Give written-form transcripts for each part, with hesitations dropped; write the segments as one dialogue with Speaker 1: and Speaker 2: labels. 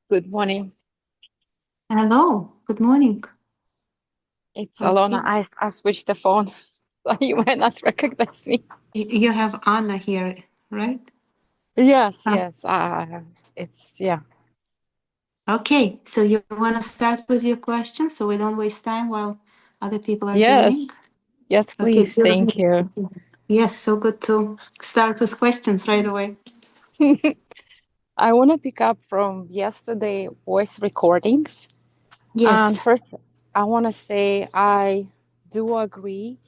Speaker 1: Good morning.
Speaker 2: Hello, good morning.
Speaker 1: It's Alona.
Speaker 2: Okay.
Speaker 1: I switched the phone, so you might not recognize me.
Speaker 2: You have Anna here, right?
Speaker 1: Yes,
Speaker 2: Ah,
Speaker 1: yes. Yeah.
Speaker 2: okay, so you want to start with your question so we don't waste time while other people are joining?
Speaker 1: Yes. Yes,
Speaker 2: Okay,
Speaker 1: please. Thank you.
Speaker 2: yes, so good to start with questions right away.
Speaker 1: I want to pick up from yesterday voice recordings. And
Speaker 2: Yes.
Speaker 1: first, I want to say I do agree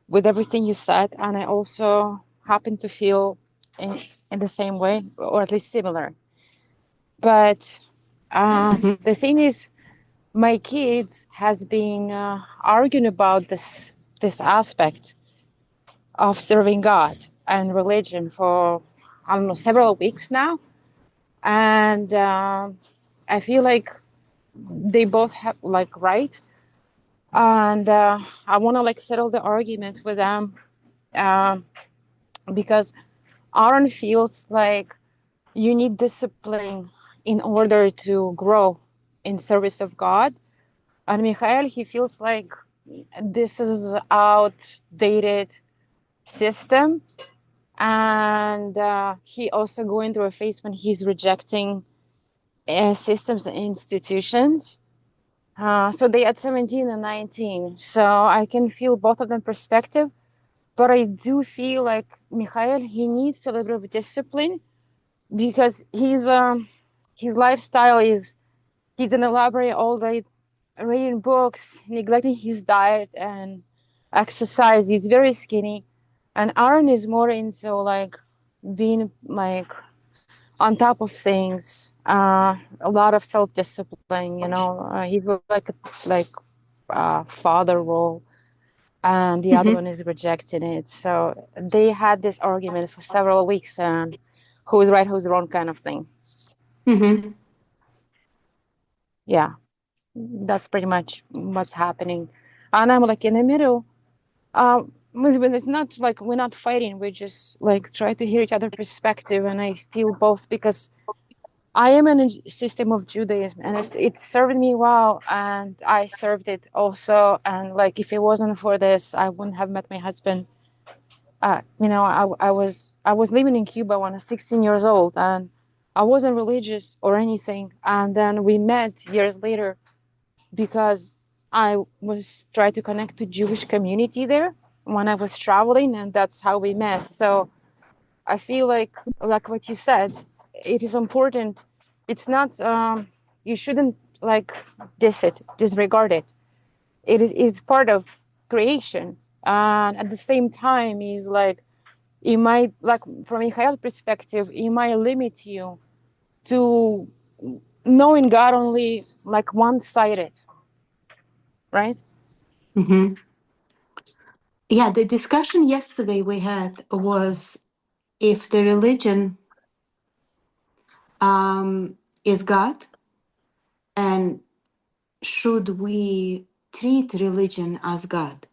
Speaker 1: with everything you said, and I also happen to feel in, in the same way, or at least similar. But
Speaker 2: Mhm.
Speaker 1: the thing is, my kids has been arguing about this aspect of serving God and religion for I don't know several weeks now, and I feel like they both have like right, and I want to like settle the argument with them um, because Aaron feels like you need discipline in order to grow in service of God, and Mikhail he feels like this is outdated system, and he also going through a phase when he's rejecting systems and institutions. So they at 17 and 19, so I can feel both of them perspective, but I do feel like Mikhail he needs a little bit of discipline because his lifestyle is he's in the library all day reading books, neglecting his diet and exercise. He's very skinny. And Aaron is more into like being like on top of things, a lot of self discipline, he's like father role, and the other
Speaker 2: Mhm.
Speaker 1: one is rejecting it. So they had this argument for several weeks, and who's right, who's wrong kind of thing.
Speaker 2: Mhm.
Speaker 1: Yeah, that's pretty much what's happening. And I'm like in the middle. When it's not like we're not fighting, we just like try to hear each other perspective, and I feel both because I am in a system of Judaism, and it served me well, and I served it also. And like, if it wasn't for this, I wouldn't have met my husband. I was living in Cuba when I was 16 years old, and I wasn't religious or anything. And then we met years later because I was trying to connect to Jewish community there when I was traveling, and that's how we met. So I feel like what you said, it is important. It's not you shouldn't like disregard it. It is part of creation, and at the same time, is like it might like from a Michael perspective, it might limit you to knowing God only like one-sided, right?
Speaker 2: Mhm. Yeah, the discussion yesterday we had was if the religion is God, and should we treat religion as God?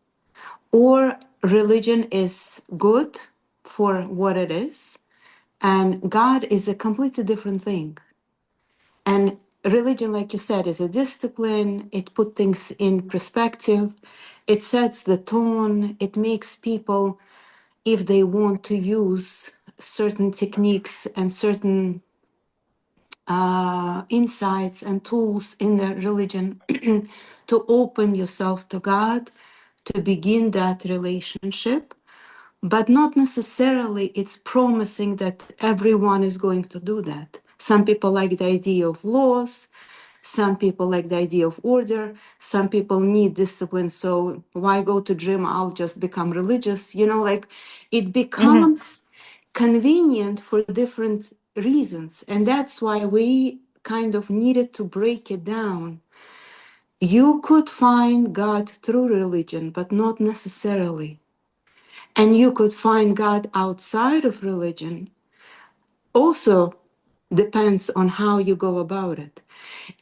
Speaker 2: Or religion is good for what it is, and God is a completely different thing. And religion, like you said, is a discipline. It puts things in perspective. It sets the tone. It makes people, if they want to use certain techniques and certain insights and tools in their religion, to open yourself to God, to begin that relationship. But not necessarily it's promising that everyone is going to do that. Some people like the idea of laws, some people like the idea of order, some people need discipline. So why go to gym? I'll just become religious. Like it
Speaker 1: Mm-hmm.
Speaker 2: becomes convenient for different reasons. And that's why we kind of needed to break it down. You could find God through religion, but not necessarily. And you could find God outside of religion. Also depends on how you go about it.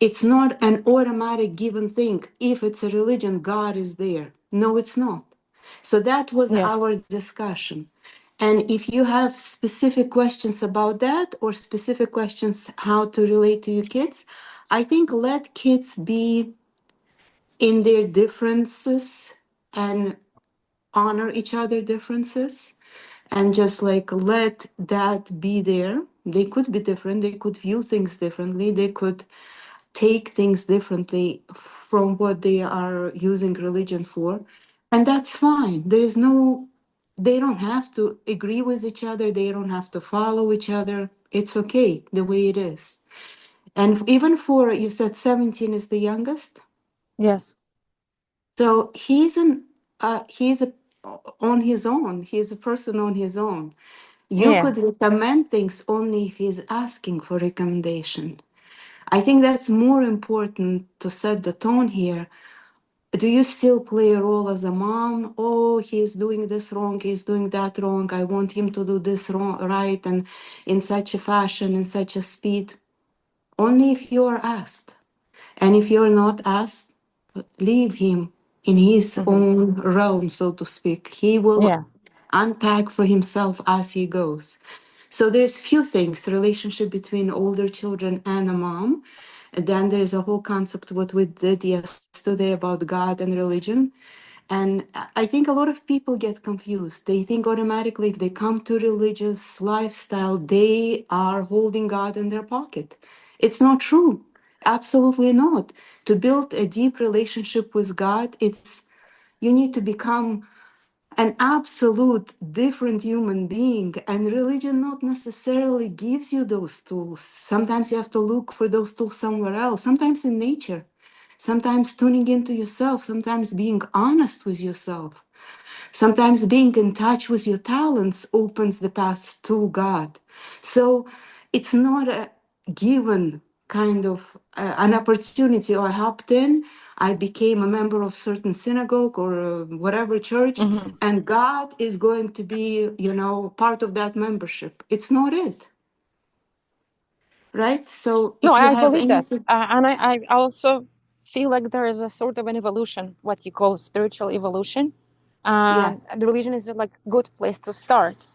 Speaker 2: It's not an automatic given thing. If it's a religion, God is there. No, it's not. So that was
Speaker 1: Yeah.
Speaker 2: our discussion. And if you have specific questions about that or specific questions how to relate to your kids, I think let kids be in their differences and honor each other differences and just like let that be there. They could be different, they could view things differently, they could take things differently from what they are using religion for, and that's fine. There is no, they don't have to agree with each other, they don't have to follow each other. It's okay the way it is. And even for, you said 17 is the youngest,
Speaker 1: Yes.
Speaker 2: so he's a, on his own, he's a person on his own. You
Speaker 1: Yeah.
Speaker 2: could recommend things only if he's asking for recommendation. I think that's more important to set the tone here. Do you still play a role as a mom? Oh, he's doing this wrong, he's doing that wrong. I want him to do this wrong, right, and in such a fashion, in such a speed. Only if you are asked. And if you're not asked, leave him in his
Speaker 1: Hmm.
Speaker 2: own realm, so to speak. He will
Speaker 1: Yeah.
Speaker 2: unpack for himself as he goes. So there's few things, relationship between older children and a mom. And then there's a whole concept what we did yesterday about God and religion. And I think a lot of people get confused. They think automatically if they come to religious lifestyle, they are holding God in their pocket. It's not true. Absolutely not. To build a deep relationship with God, it's you need to become an absolute different human being, and religion not necessarily gives you those tools. Sometimes you have to look for those tools somewhere else, sometimes in nature, sometimes tuning into yourself, sometimes being honest with yourself. Sometimes being in touch with your talents opens the path to God. So it's not a given kind of an opportunity. I hopped in, I became a member of certain synagogue or whatever church,
Speaker 1: Hmm.
Speaker 2: and God is going to be, part of that membership. It's not it, right? So
Speaker 1: No,
Speaker 2: if you
Speaker 1: I
Speaker 2: have
Speaker 1: believe that.
Speaker 2: anything,
Speaker 1: And I also feel like there is a sort of an evolution, what you call spiritual evolution.
Speaker 2: yeah,
Speaker 1: And the religion is like a good place to start.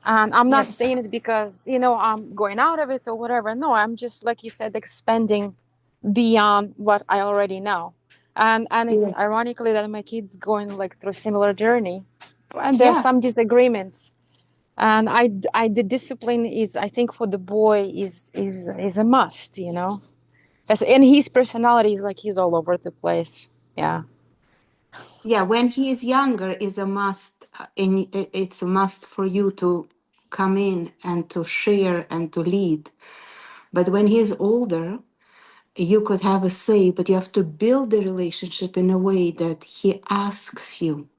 Speaker 1: And I'm not
Speaker 2: yes,
Speaker 1: saying it because, I'm going out of it or whatever. No, I'm just, like you said, expanding beyond what I already know. And it's
Speaker 2: yes,
Speaker 1: ironically that my kids going like through a similar journey. And there's
Speaker 2: yeah.
Speaker 1: some disagreements. And the discipline is, I think, for the boy is a must, and his personality is like he's all over the place. Yeah.
Speaker 2: Yeah, when he is younger, is a must, and it's a must for you to come in and to share and to lead. But when he is older, you could have a say, but you have to build the relationship in a way that he asks you.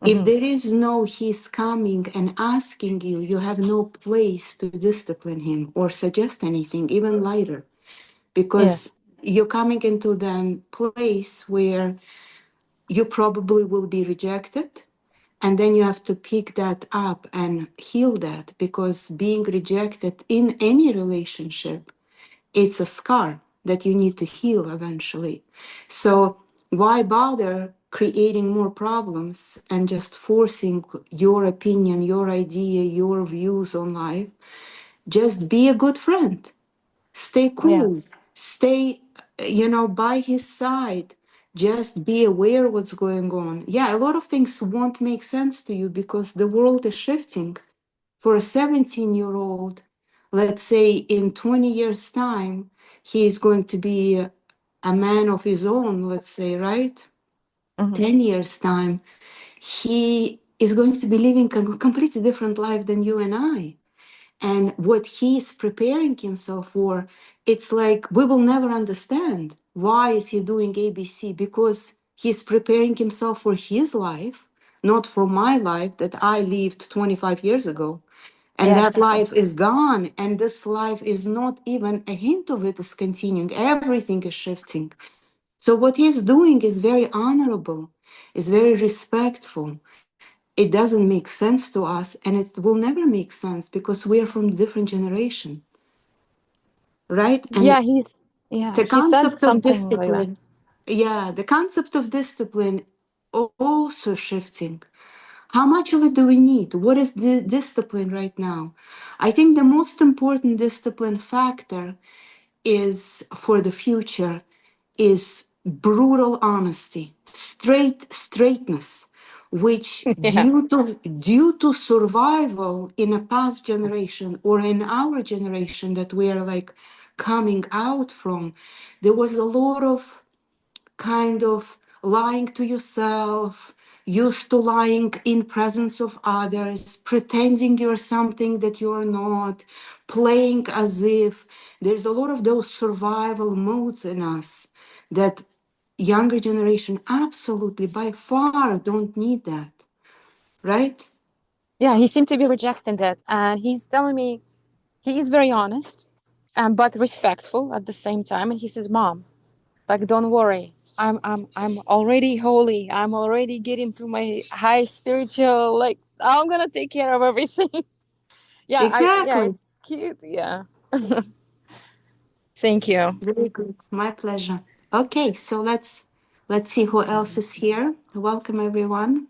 Speaker 2: If
Speaker 1: Hmm.
Speaker 2: there is no he's coming and asking you, you have no place to discipline him or suggest anything, even lighter, because
Speaker 1: Yes.
Speaker 2: you're coming into the place where you probably will be rejected, and then you have to pick that up and heal that, because being rejected in any relationship, it's a scar that you need to heal eventually. So why bother creating more problems and just forcing your opinion, your idea, your views on life? Just be a good friend, stay
Speaker 1: Yeah.
Speaker 2: cool, stay, by his side. Just be aware what's going on. Yeah, a lot of things won't make sense to you because the world is shifting. For a 17-year-old, let's say in 20 years time, he is going to be a man of his own, let's say, right?
Speaker 1: Hmm.
Speaker 2: 10 years time, he is going to be living a completely different life than you and I. And what he's preparing himself for, it's like we will never understand why is he doing ABC, because he's preparing himself for his life, not for my life that I lived 25 years ago. And that
Speaker 1: Yes.
Speaker 2: life is gone, and this life is not even a hint of it is continuing. Everything is shifting. So what he's doing is very honorable, is very respectful. It doesn't make sense to us, and it will never make sense because we are from different generation, right? And
Speaker 1: Yeah. Yeah.
Speaker 2: the
Speaker 1: He said
Speaker 2: concept of
Speaker 1: something like
Speaker 2: discipline, yeah, the concept of discipline also shifting. How much of it do we need? What is the discipline right now? I think the most important discipline factor is for the future is brutal honesty, straightness, which
Speaker 1: Yeah.
Speaker 2: due to survival in a past generation or in our generation that we are like coming out from, there was a lot of kind of lying to yourself, used to lying in presence of others, pretending you're something that you're not, playing as if. There's a lot of those survival modes in us that younger generation absolutely by far don't need that, right?
Speaker 1: Yeah, he seemed to be rejecting that. And he's telling me he is very honest, but respectful at the same time. And he says, Mom, like, don't worry. I'm already holy. I'm already getting to my high spiritual, like, I'm gonna take care of everything. Yeah,
Speaker 2: Exactly.
Speaker 1: it's cute. Yeah. Thank you.
Speaker 2: Very good. My pleasure. Okay, so let's see who else is here. Welcome everyone.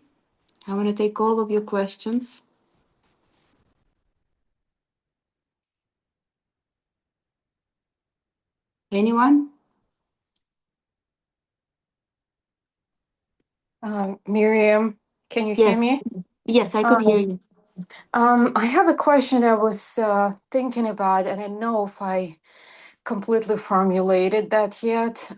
Speaker 2: I want to take all of your questions. Anyone?
Speaker 3: Miriam, can you hear
Speaker 2: Yes.
Speaker 3: me?
Speaker 2: Yes, I could hear
Speaker 3: Um,
Speaker 2: you.
Speaker 3: I have a question I was thinking about, and I don't know if I completely formulated that yet.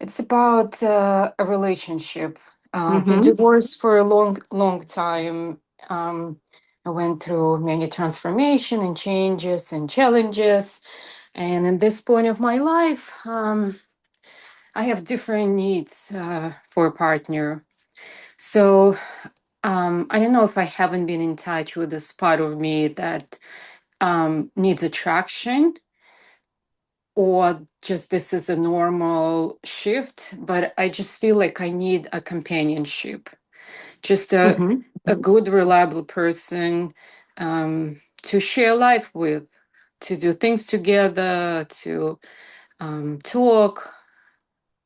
Speaker 3: It's about a relationship. Been
Speaker 2: Mm-hmm.
Speaker 3: divorced for a long, long time. Um, I went through many transformation and changes and challenges, and in this point of my life, I have different needs for a partner. So I don't know if I haven't been in touch with this part of me that needs attraction, or just this is a normal shift, but I just feel like I need a companionship, just
Speaker 2: Mm-hmm.
Speaker 3: a good, reliable person to share life with, to do things together, to talk.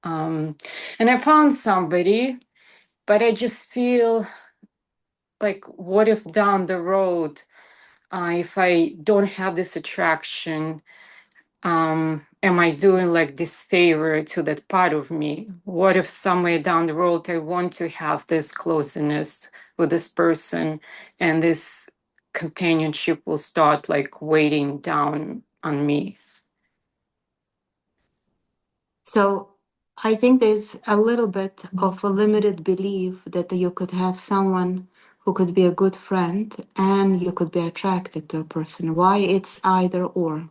Speaker 3: And I found somebody, but I just feel like, what if down the road, if I don't have this attraction, am I doing like this favor to that part of me? What if somewhere down the road I want to have this closeness with this person, and this companionship will start like weighing down on me?
Speaker 2: So I think there's a little bit of a limited belief that you could have someone who could be a good friend and you could be attracted to a person. Why it's either or?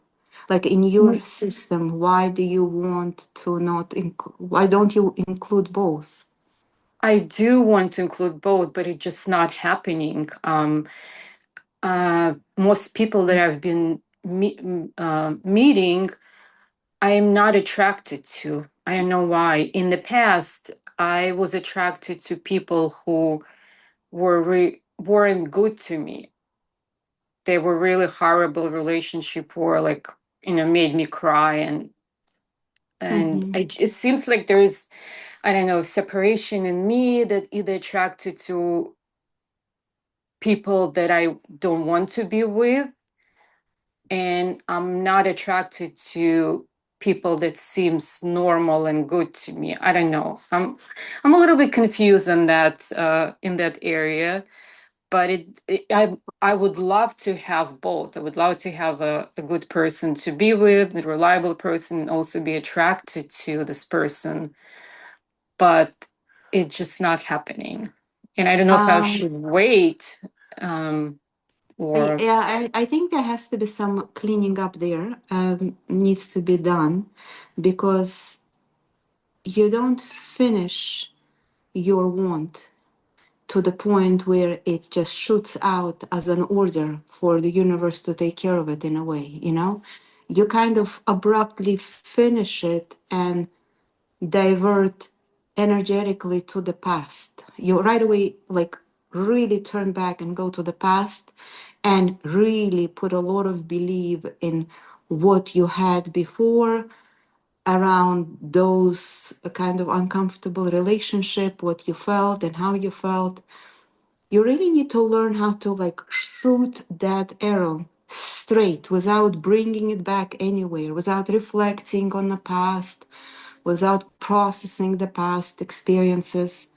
Speaker 2: Like in your system, why do you want to not why don't you include both?
Speaker 3: I do want to include both, but it's just not happening. Most people that I've been meeting, I am not attracted to. I don't know why. In the past, I was attracted to people who weren't good to me. They were really horrible relationship, or like, made me cry, and
Speaker 2: Mm-hmm.
Speaker 3: it seems like there's, I don't know, separation in me, that either attracted to people that I don't want to be with, and I'm not attracted to people that seems normal and good to me. I don't know. I'm a little bit confused on that, in that area, but I would love to have both. I would love to have a good person to be with, a reliable person, and also be attracted to this person, but it's just not happening. And I don't know if I
Speaker 2: Um,
Speaker 3: should wait, um, or
Speaker 2: yeah, I think there has to be some cleaning up there, needs to be done because you don't finish your want to the point where it just shoots out as an order for the universe to take care of it in a way, you know? You kind of abruptly finish it and divert energetically to the past. You right away, like, really turn back and go to the past and really put a lot of belief in what you had before around those kind of uncomfortable relationship, what you felt and how you felt. You really need to learn how to like shoot that arrow straight without bringing it back anywhere, without reflecting on the past, without processing the past experiences.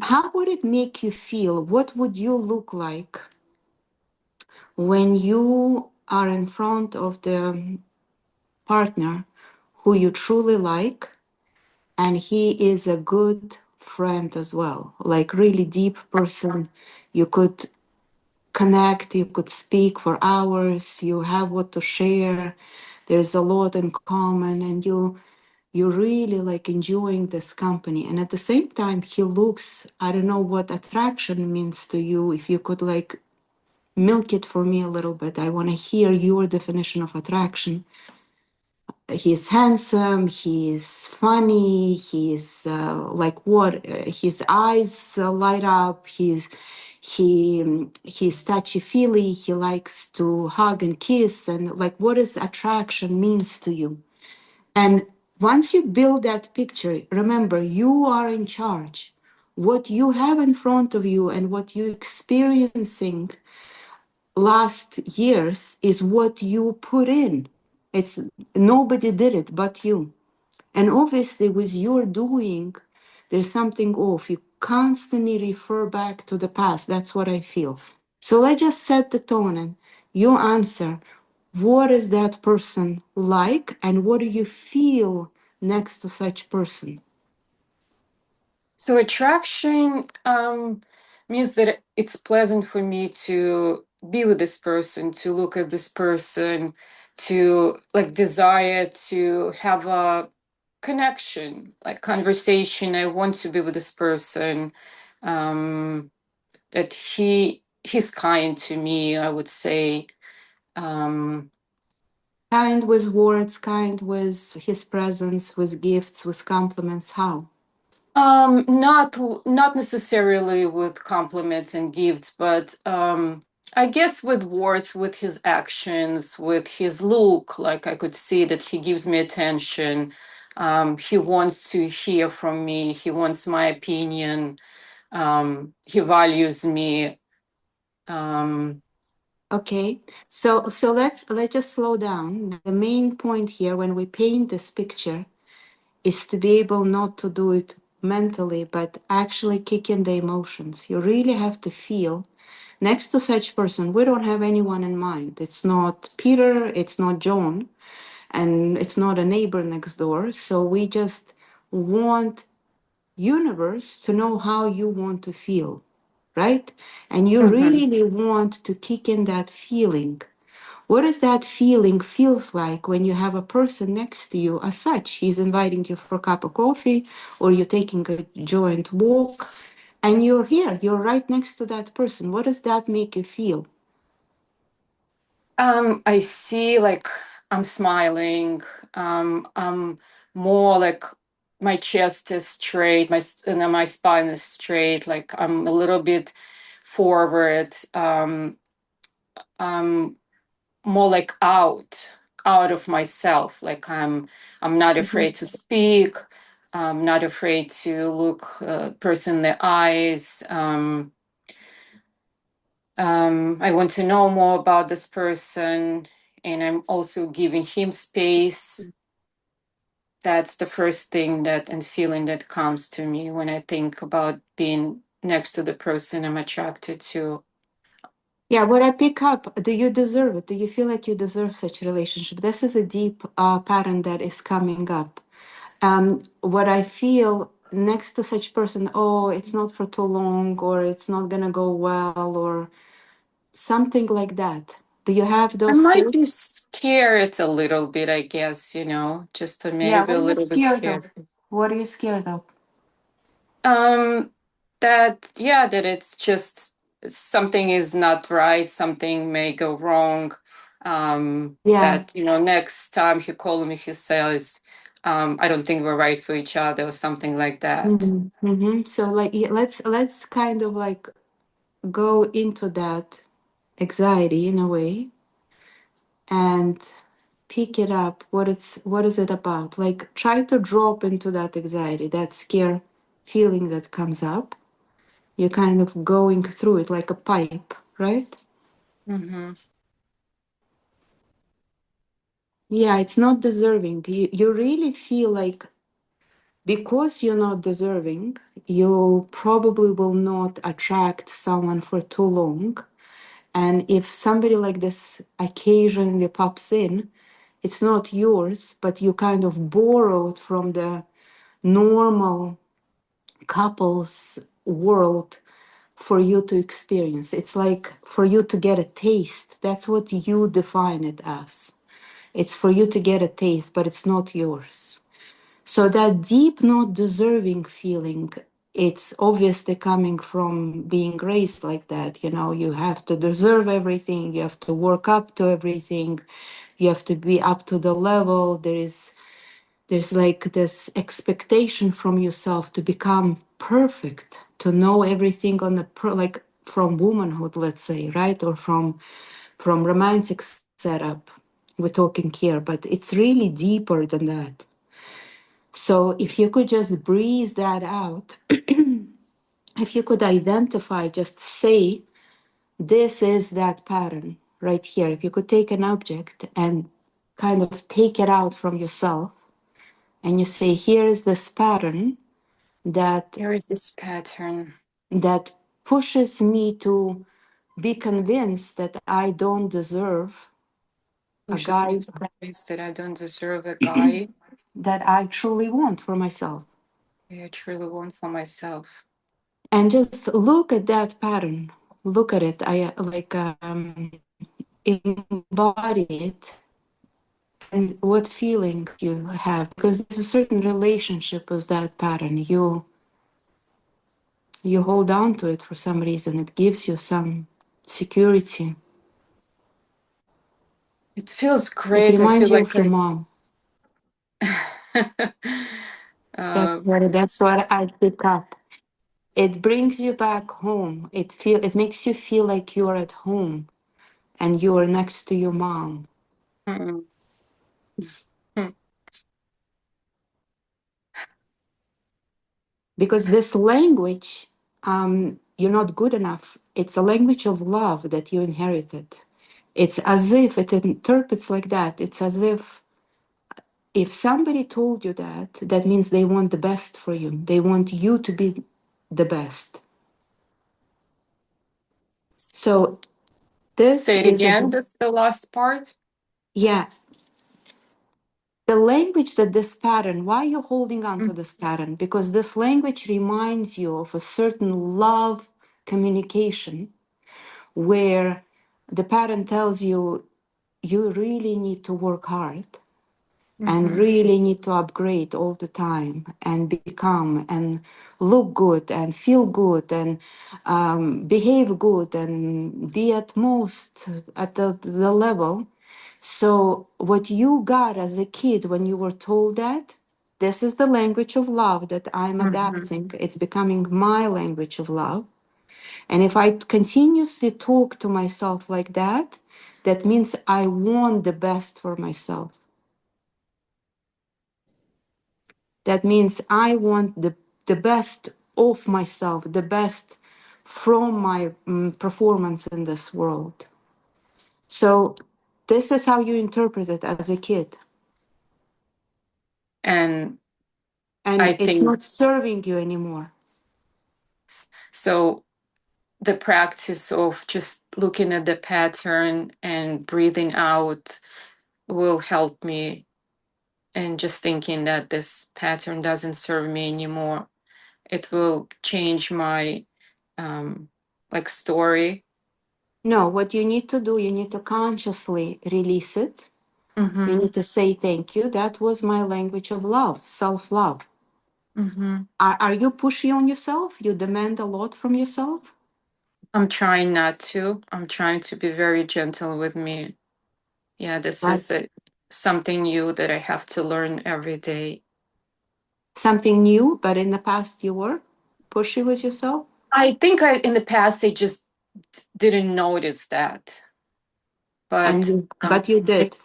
Speaker 2: How would it make you feel? What would you look like when you are in front of the partner who you truly like and he is a good friend as well, like really deep person? You could connect, you could speak for hours, you have what to share, there's a lot in common, and you're really like enjoying this company. And at the same time he looks, I don't know what attraction means to you. If you could like milk it for me a little bit, I want to hear your definition of attraction. He's handsome, he's funny, he's like what, his eyes light up, he's touchy feely, he likes to hug and kiss, and like what does attraction means to you? And once you build that picture, remember you are in charge. What you have in front of you and what you're experiencing last years is what you put in. It's nobody did it but you. And obviously, with your doing, there's something off. You constantly refer back to the past. That's what I feel. So let's just set the tone and you answer. What is that person like, and what do you feel next to such person?
Speaker 3: So attraction means that it's pleasant for me to be with this person, to look at this person, to like desire to have a connection, like conversation. I want to be with this person. That he's kind to me, I would say. Um,
Speaker 2: Kind with words, kind with his presence, with gifts, with compliments. How?
Speaker 3: not necessarily with compliments and gifts, but I guess with words, with his actions, with his look. Like I could see that he gives me attention. He wants to hear from me. He wants my opinion. He values me. Um,
Speaker 2: Okay, so let's just slow down. The main point here when we paint this picture is to be able not to do it mentally, but actually kick in the emotions. You really have to feel next to such person. We don't have anyone in mind. It's not Peter, it's not John, and it's not a neighbor next door. So we just want universe to know how you want to feel, right? And you
Speaker 3: mhm.
Speaker 2: really want to kick in that feeling. What does that feeling feels like when you have a person next to you as such? He's inviting you for a cup of coffee or you're taking a joint walk and you're here, you're right next to that person. What does that make you feel?
Speaker 3: I see like I'm smiling. I'm more like my chest is straight, and then my spine is straight. Like I'm a little bit forward. I'm more like out of myself. Like I'm not
Speaker 2: Mhm.
Speaker 3: afraid to speak. I'm not afraid to look person in the eyes. I want to know more about this person, and I'm also giving him space. That's the first thing that and feeling that comes to me when I think about being next to the person I'm attracted to.
Speaker 2: Yeah, what I pick up, do you deserve it? Do you feel like you deserve such a relationship? This is a deep pattern that is coming up. What I feel next to such person, oh, it's not for too long, or it's not gonna go well, or something like that. Do you have
Speaker 3: I
Speaker 2: those
Speaker 3: might be
Speaker 2: states?
Speaker 3: scared a little bit, I guess, just
Speaker 2: Yeah,
Speaker 3: maybe
Speaker 2: what
Speaker 3: a
Speaker 2: are you
Speaker 3: little bit
Speaker 2: scared
Speaker 3: scared.
Speaker 2: of? What are you scared of?
Speaker 3: Um, that yeah, that it's just something is not right, something may go wrong.
Speaker 2: Yeah.
Speaker 3: That next time he calls me, he says, I don't think we're right for each other, or something like that.
Speaker 2: So like yeah, let's kind of like go into that anxiety in a way and pick it up. What is it about? Like try to drop into that anxiety, that scare feeling that comes up, You're kind of going through it like a pipe, right?
Speaker 3: Mm-hmm.
Speaker 2: Yeah, it's not deserving. You really feel like because you're not deserving, you probably will not attract someone for too long. And if somebody like this occasionally pops in, it's not yours, but you kind of borrowed from the normal couples world for you to experience. It's like for you to get a taste. That's what you define it as. It's for you to get a taste, but it's not yours. So that deep, not deserving feeling, it's obviously coming from being raised like that. You know, you have to deserve everything, you have to work up to everything, you have to be up to the level. There's like this expectation from yourself to become perfect, to know everything on the like from womanhood, let's say, right? Or from romantic setup. We're talking here, but it's really deeper than that. So if you could just breathe that out, if you could identify, just say, this is that pattern right here. If you could take an object and kind of take it out from yourself and you say, here is this pattern that
Speaker 3: Here is this pattern.
Speaker 2: that pushes me to be convinced that I don't deserve a
Speaker 3: Pushes
Speaker 2: guy
Speaker 3: me to convince that I don't deserve a guy
Speaker 2: that I truly want for myself.
Speaker 3: I truly want for myself.
Speaker 2: And just look at that pattern. Look at it. I like embody it and what feelings you have because there's a certain relationship with that pattern. You hold on to it for some reason. It gives you some security.
Speaker 3: It feels
Speaker 2: It
Speaker 3: great. I feel
Speaker 2: reminds you
Speaker 3: like
Speaker 2: of your mom.
Speaker 3: uh,
Speaker 2: That's what I pick up. It brings you back home. It makes you feel like you're at home and you're next to your mom.
Speaker 3: mm, mm,
Speaker 2: Because this language, you're not good enough. It's a language of love that you inherited. It's as if it interprets like that. It's as if somebody told you that, that means they want the best for you. They want you to be the best. So this
Speaker 3: say it
Speaker 2: is a,
Speaker 3: again. That's the last part.
Speaker 2: yeah, the language that this pattern, why are you holding on to
Speaker 3: Mm,
Speaker 2: this pattern? Because this language reminds you of a certain love communication where the pattern tells you you really need to work hard and
Speaker 3: mm-hmm,
Speaker 2: really need to upgrade all the time and become and look good and feel good and behave good and be at most at the level. So what you got as a kid when you were told that, this is the language of love that I'm
Speaker 3: mm-hmm.
Speaker 2: adapting. It's becoming my language of love. And if I continuously talk to myself like that, that means I want the best for myself. That means I want the best of myself, the best from my performance in this world. So this is how you interpret it as a kid.
Speaker 3: And I
Speaker 2: And it's
Speaker 3: think
Speaker 2: not serving you anymore.
Speaker 3: so. The practice of just looking at the pattern and breathing out will help me, and just thinking that this pattern doesn't serve me anymore, it will change my um like story.
Speaker 2: No, what you need to do, you need to consciously release it. You
Speaker 3: Mm-hmm.
Speaker 2: need to say thank you. That was my language of love, self-love.
Speaker 3: Mm-hmm.
Speaker 2: Are you pushy on yourself? You demand a lot from yourself?
Speaker 3: I'm trying not to. I'm trying to be very gentle with me. Yeah, this is
Speaker 2: That's
Speaker 3: something new that I have to learn every day.
Speaker 2: something new, but in the past you were pushy with yourself?
Speaker 3: I think in the past I just didn't notice that,
Speaker 2: And
Speaker 3: but
Speaker 2: but you did.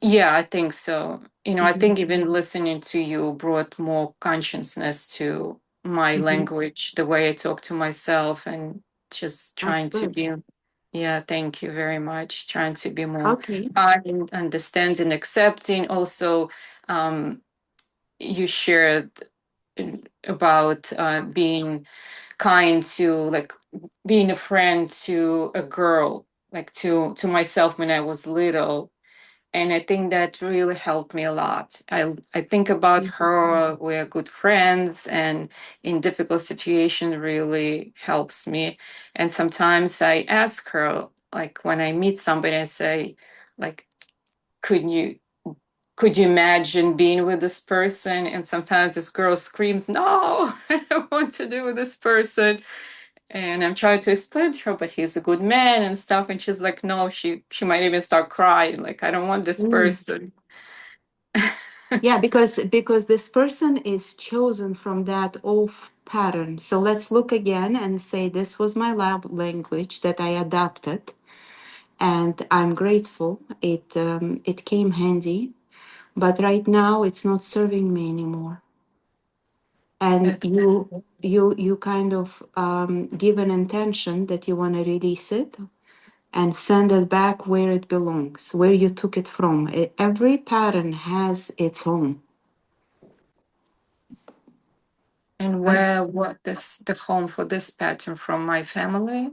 Speaker 3: yeah, I think so. I
Speaker 2: Mhm.
Speaker 3: think even listening to you brought more consciousness to my
Speaker 2: Mhm.
Speaker 3: language, the way I talk to myself, and just
Speaker 2: That's
Speaker 3: trying to
Speaker 2: good.
Speaker 3: be, yeah, thank you very much. Trying to be more
Speaker 2: Okay.
Speaker 3: kind, understanding, accepting. Also, um, you shared about being kind to, like, being a friend to a girl, like to myself when I was little, and I think that really helped me a lot. I think about
Speaker 2: Mhm.
Speaker 3: her. We're good friends, and in difficult situation, really helps me. And sometimes I ask her, like when I meet somebody, I say, like, could you could you imagine being with this person? And sometimes this girl screams, "No, I don't want to do with this person." And I'm trying to explain to her, but he's a good man and stuff. And she's like, no, she might even start crying, like, I don't want this
Speaker 2: Mm.
Speaker 3: person.
Speaker 2: Yeah, because this person is chosen from that off pattern. So let's look again and say this was my love language that I adopted, and I'm grateful. It came handy, but right now it's not serving me anymore. And
Speaker 3: That-
Speaker 2: you kind of give an intention that you want to release it and send it back where it belongs, where you took it from. Every pattern has its home.
Speaker 3: and
Speaker 2: Right?
Speaker 3: where what this the home for this pattern from my family?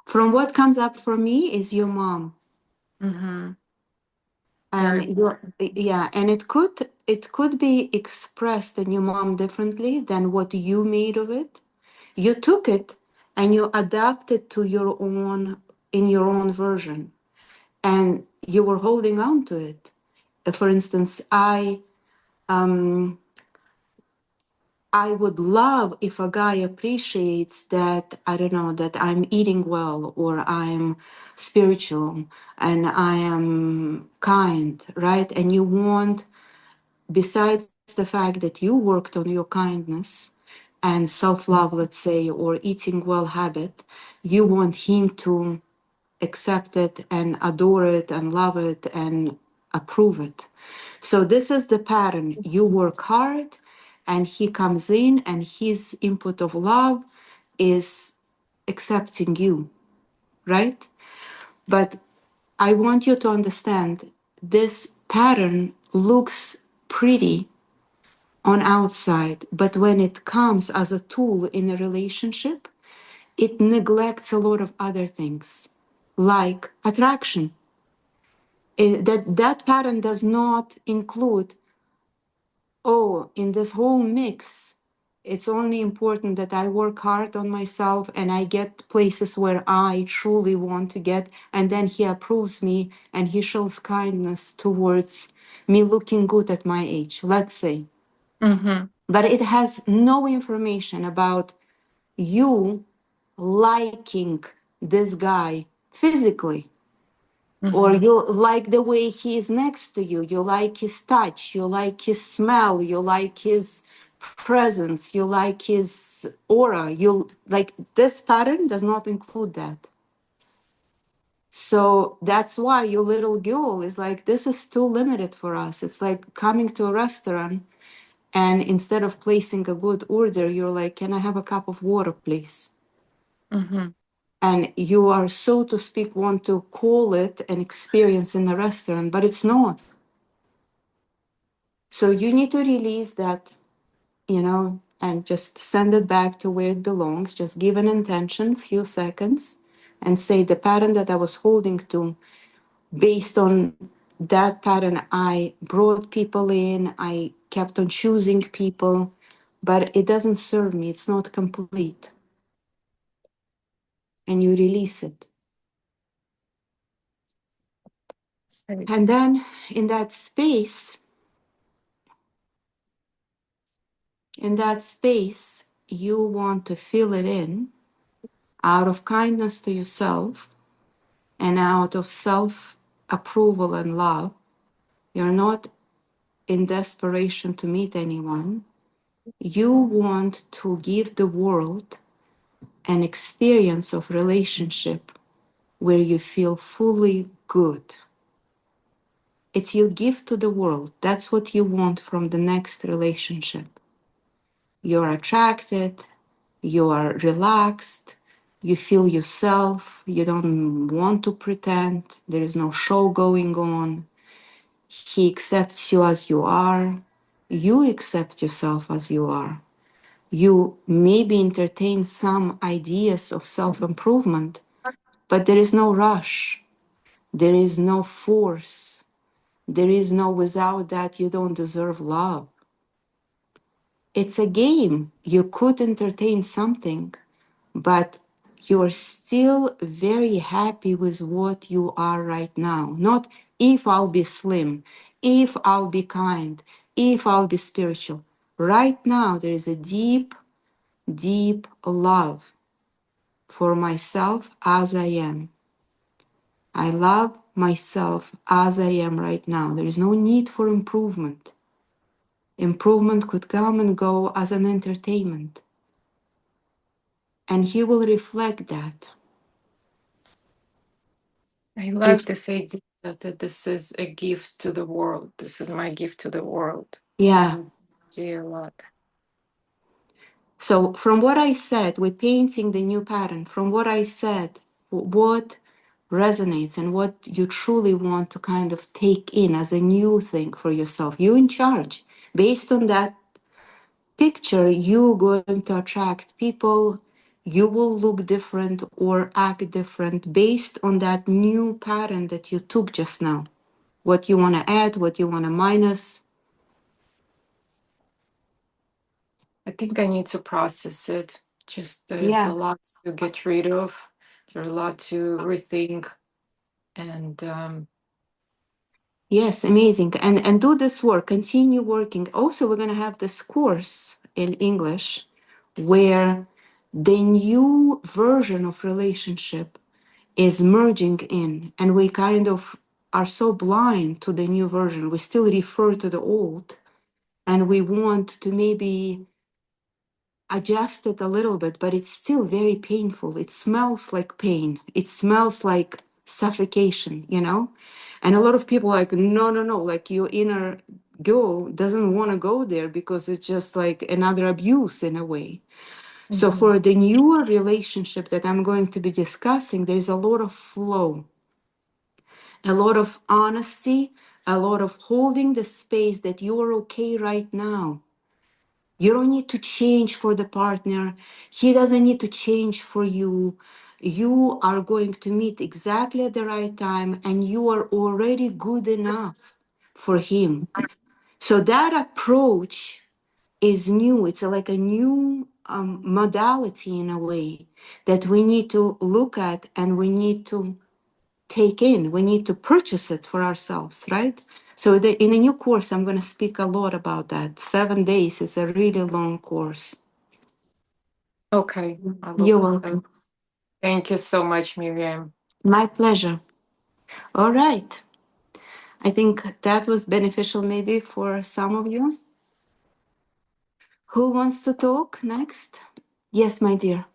Speaker 2: From what comes up for me is your mom.
Speaker 3: Mm-hmm.
Speaker 2: And
Speaker 3: Very
Speaker 2: your yeah, and it could be expressed in your mom differently than what you made of it. You took it and you adapted to your own in your own version, and you were holding on to it. For instance, I would love if a guy appreciates that, I don't know, that I'm eating well or I'm spiritual and I am kind, right? And you want, besides the fact that you worked on your kindness and self love, let's say, or eating well habit, you want him to accept it and adore it and love it and approve it. So this is the pattern. You work hard and he comes in and his input of love is accepting you, right? But I want you to understand this pattern looks pretty on outside, but when it comes as a tool in a relationship, it neglects a lot of other things like attraction. That pattern does not include, oh, in this whole mix, it's only important that I work hard on myself and I get places where I truly want to get, and then he approves me and he shows kindness towards me looking good at my age, let's say.
Speaker 3: mm-hmm.
Speaker 2: But it has no information about you liking this guy physically, or
Speaker 3: Mm-hmm.
Speaker 2: you like the way he is next to you, you like his touch, you like his smell, you like his presence, you like his aura, you like, this pattern does not include that. So that's why your little girl is like, this is too limited for us. It's like coming to a restaurant and instead of placing a good order, you're like, can I have a cup of water, please?
Speaker 3: Mm-hmm.
Speaker 2: And you are, so to speak, want to call it an experience in a restaurant, but it's not. So you need to release that, and just send it back to where it belongs. Just give an intention, few seconds, and say the pattern that I was holding to, based on that pattern, I brought people in, I kept on choosing people, but it doesn't serve me, it's not complete. And you release it. And then in that space, you want to fill it in out of kindness to yourself and out of self approval and love. You're not in desperation to meet anyone. You want to give the world an experience of relationship where you feel fully good. It's your gift to the world. That's what you want from the next relationship. You're attracted, you are relaxed, you feel yourself, you don't want to pretend, there is no show going on. He accepts you as you are, you accept yourself as you are. You maybe entertain some ideas of self improvement, but there is no rush, there is no force, there is no without that you don't deserve love. It's a game. You could entertain something, but you're still very happy with what you are right now. Not if I'll be slim, if I'll be kind, if I'll be spiritual. Right now, there is a deep, deep love for myself as I am. I love myself as I am right now. There is no need for improvement. Improvement could come and go as an entertainment. And he will reflect that.
Speaker 3: I
Speaker 2: If
Speaker 3: like this idea that this is a gift to the world. This is my gift to the world.
Speaker 2: yeah.
Speaker 3: I do a lot.
Speaker 2: So from what I said, we're painting the new pattern. From what I said, what resonates and what you truly want to kind of take in as a new thing for yourself. You in charge. Based on that picture, you're going to attract people. You will look different or act different based on that new pattern that you took just now. What you want to add, what you want to minus.
Speaker 3: I think I need to process it. Just there's a
Speaker 2: Yeah.
Speaker 3: lot to get rid of. There's a lot to rethink, and
Speaker 2: Yes, amazing. And do this work, continue working. Also, we're going to have this course in English where the new version of relationship is merging in, and we kind of are so blind to the new version. We still refer to the old, and we want to maybe adjust it a little bit, but it's still very painful. It smells like pain. It smells like suffocation, you know? And a lot of people are like, no, no, no, like your inner girl doesn't want to go there because it's just like another abuse in a way. So
Speaker 3: mhm.
Speaker 2: for the newer relationship that I'm going to be discussing, there's a lot of flow, a lot of honesty, a lot of holding the space that you are okay right now. You don't need to change for the partner. He doesn't need to change for you. You are going to meet exactly at the right time, and you are already good enough for him. So that approach is new. It's like a new modality in a way that we need to look at and we need to take in. We need to purchase it for ourselves, right? So in the new course, I'm going to speak a lot about that. 7 days is a really long course.
Speaker 3: Okay. I
Speaker 2: You're
Speaker 3: look.
Speaker 2: welcome.
Speaker 3: Thank you so much, Miriam.
Speaker 2: My pleasure. All right. I think that was beneficial maybe for some of you. Who wants to talk next? Yes, my dear.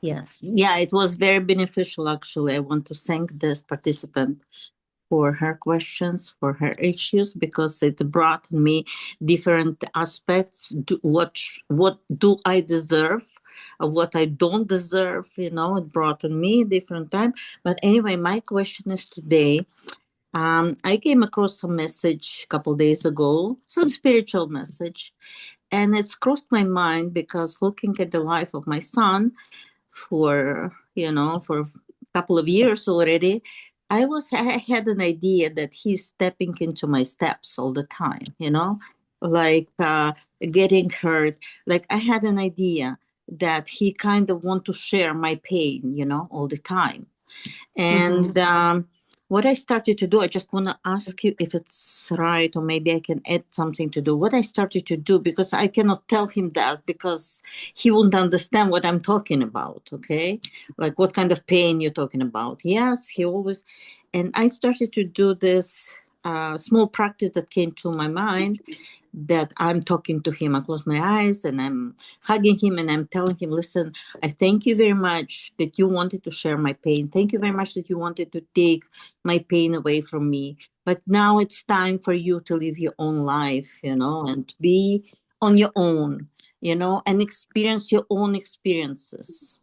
Speaker 4: Yes. Yeah, it was very beneficial actually. I want to thank this participant for her questions, for her issues, because it brought me different aspects. What do I deserve? What I don't deserve, it brought on me different time. But anyway, my question is today. I came across a message a couple days ago, some spiritual message, and it's crossed my mind because looking at the life of my son, for a couple of years already, I had an idea that he's stepping into my steps all the time, like getting hurt. Like I had an idea that he kind of want to share my pain, all the time.
Speaker 2: Mm-hmm.
Speaker 4: And what I started to do, I just want to ask you if it's right, or maybe I can add something to do. What I started to do, because I cannot tell him that because he won't understand what I'm talking about, okay? Like what kind of pain you're talking about. Yes, he always. And I started to do this small practice that came to my mind, that I'm talking to him. I close my eyes and I'm hugging him and I'm telling him, listen, I thank you very much that you wanted to share my pain. Thank you very much that you wanted to take my pain away from me. But now it's time for you to live your own life, and be on your own. and experience your own experiences,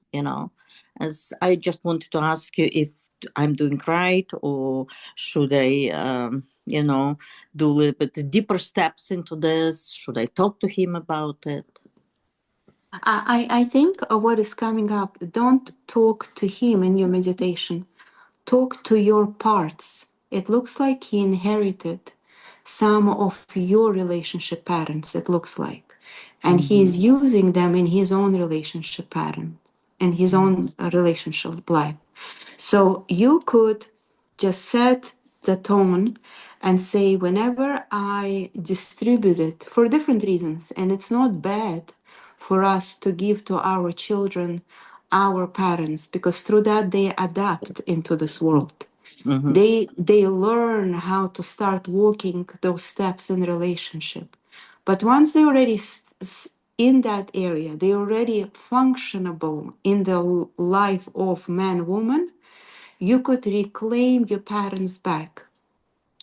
Speaker 4: as I just wanted to ask you if I'm doing right, or should I, do a little bit deeper steps into this? Should I talk to him about it?
Speaker 2: I think what is coming up, don't talk to him in your meditation. Talk to your parts. It looks like he inherited some of your relationship patterns, it looks like. And he's using them in his own relationship pattern and his own relationship life. So you could just set the tone and say, whenever I distribute it for different reasons, and it's not bad for us to give to our children our parents, because through that they adapt into this world. They learn how to start walking those steps in relationship. But once they already in that area, they already functionable in the life of man woman, you could reclaim your patterns back.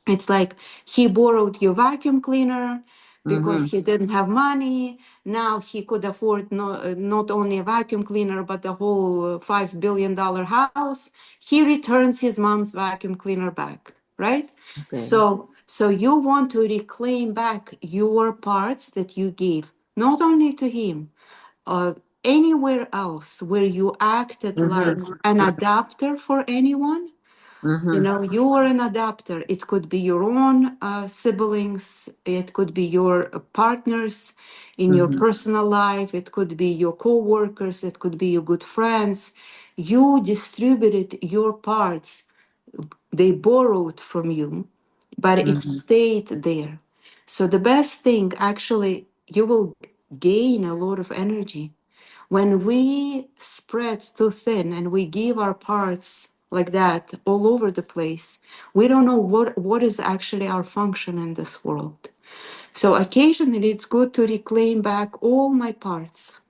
Speaker 2: It's like he borrowed your vacuum cleaner because he didn't have money. Now he could afford not only a vacuum cleaner, but the whole $5 billion house. He returns his mom's vacuum cleaner back, right?
Speaker 4: Okay.
Speaker 2: So you want to reclaim back your parts that you gave, not only to him, uh, anywhere else where you acted like an adapter for anyone. You are an adapter. It could be your own siblings, it could be your partners in your personal life, it could be your co-workers, it could be your good friends. You distributed your parts. They borrowed from you, but it stayed there. So the best thing, actually, you will gain a lot of energy when we spread too thin and we give our parts like that all over the place. We don't know what is actually our function in this world. So occasionally it's good to reclaim back all my parts.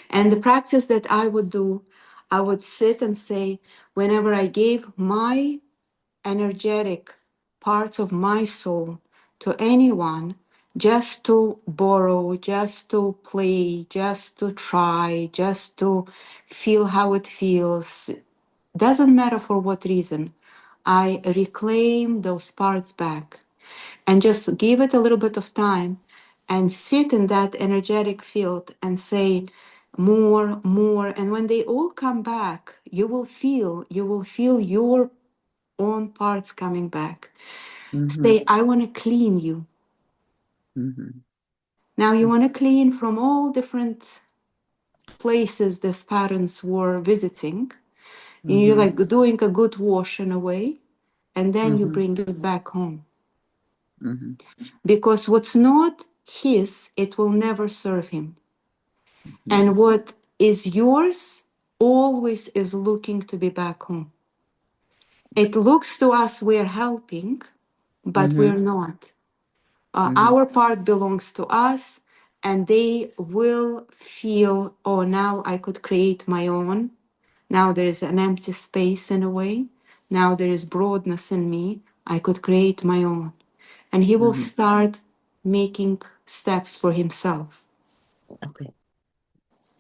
Speaker 2: And the practice that I would do, I would sit and say, whenever I gave my energetic parts of my soul to anyone, just to borrow, just to play, just to try, just to feel how it feels, doesn't matter for what reason, I reclaim those parts back and just give it a little bit of time and sit in that energetic field and say more, more. And when they all come back, you will feel your own parts coming back. Say, I want to clean you. Now you want to clean from all different places these parents were visiting. You're like doing a good wash in a way, and then you bring it back home. Because what's not his, it will never serve him. And what is yours always is looking to be back home. It looks to us we're helping, but we're not. Our part belongs to us, and they will feel, oh, now I could create my own. Now there is an empty space in a way. Now there is broadness in me. I could create my own. And he will start making steps for himself.
Speaker 4: Okay.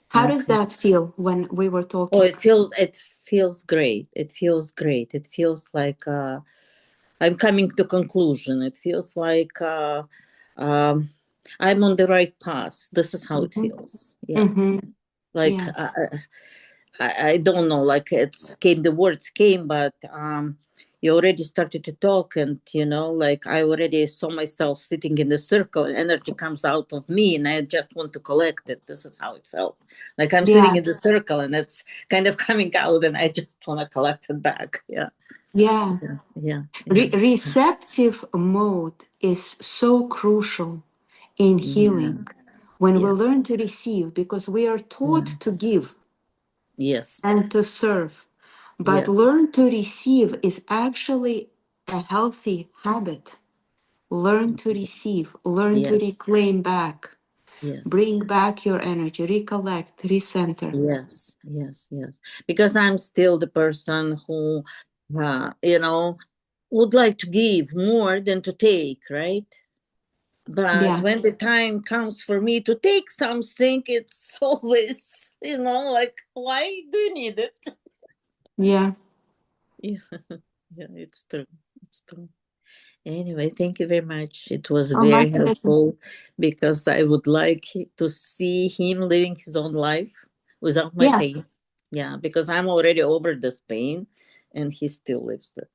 Speaker 2: How does that feel when we were
Speaker 4: Oh,
Speaker 2: talking?
Speaker 4: it feels great. It feels great. It feels like I'm coming to conclusion. It feels like um, I'm on the right path. This is how it feels. Yeah.
Speaker 2: Mm-hmm.
Speaker 4: Like
Speaker 2: Yeah.
Speaker 4: I don't know. Like the words came, but you already started to talk, and like I already saw myself sitting in the circle, and energy comes out of me, and I just want to collect it. This is how it felt. Like I'm sitting
Speaker 2: Yeah.
Speaker 4: in the circle, and it's kind of coming out, and I just want to collect it back. Yeah.
Speaker 2: Yeah.
Speaker 4: Yeah. Yeah. Yeah.
Speaker 2: Receptive mode is so crucial in
Speaker 4: Yeah.
Speaker 2: healing when we
Speaker 4: Yes.
Speaker 2: learn to receive, because we are taught
Speaker 4: Yeah.
Speaker 2: to give
Speaker 4: Yes.
Speaker 2: and to serve. But
Speaker 4: Yes.
Speaker 2: learn to receive is actually a healthy habit. Learn to receive, learn to
Speaker 4: Yes.
Speaker 2: reclaim back,
Speaker 4: Yes.
Speaker 2: bring back your energy, recollect, recenter.
Speaker 4: Yes, yes, yes. Because I'm still the person who, uh, you know, would like to give more than to take, right? But when the time comes for me to take something, it's always, like, why do you need it?
Speaker 2: Yeah.
Speaker 4: Yeah, yeah, it's true. It's true. Anyway, thank you very much. It was
Speaker 2: Oh, my
Speaker 4: very
Speaker 2: pleasure.
Speaker 4: helpful because I would like to see him living his own life without my pain. Yeah, because I'm already over this pain and he still lives that.